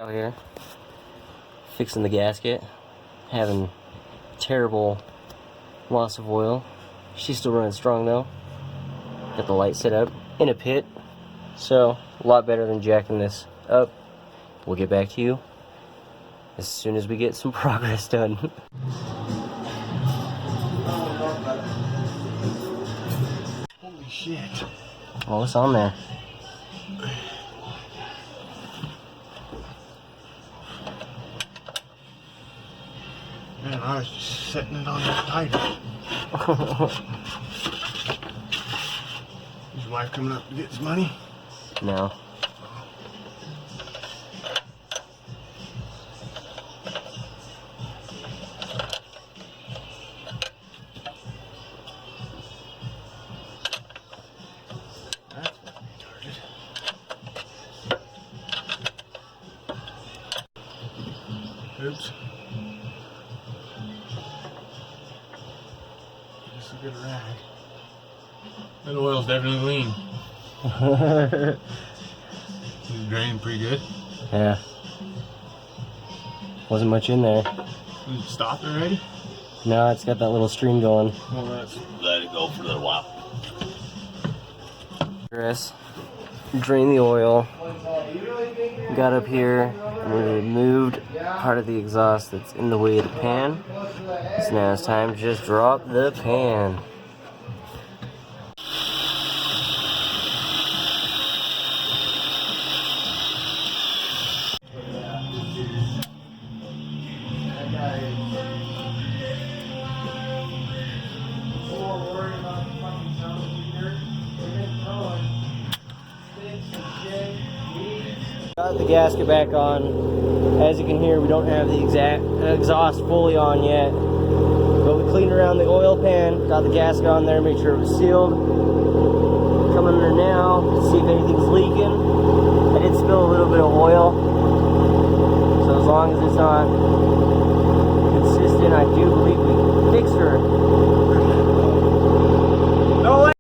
Out here, fixing the gasket, having terrible loss of oil. She's still running strong though. Got the light set up in a pit, so a lot better than jacking this up. We'll get back to you as soon as we get some progress done. Holy shit. Oh, what's on there? Man, I was just setting it on that tighter. Is your wife coming up to get his money? No. That's retarded. Oops. Just a good rag. That oil's definitely lean. It's draining pretty good. Yeah. Wasn't much in there. Is it stopped already? No, it's got that little stream going. Well, let's let it go for a little while. Drain the oil. Got up here and we removed part of the exhaust that's in the way of the pan. So now it's time to just drop the pan. Got the gasket back on. As you can hear, we don't have the exact exhaust fully on yet. But we cleaned around the oil pan, got the gasket on there, made sure it was sealed. Coming in there now to see if anything's leaking. I did spill a little bit of oil. So as long as it's not consistent, I do believe we fixed her.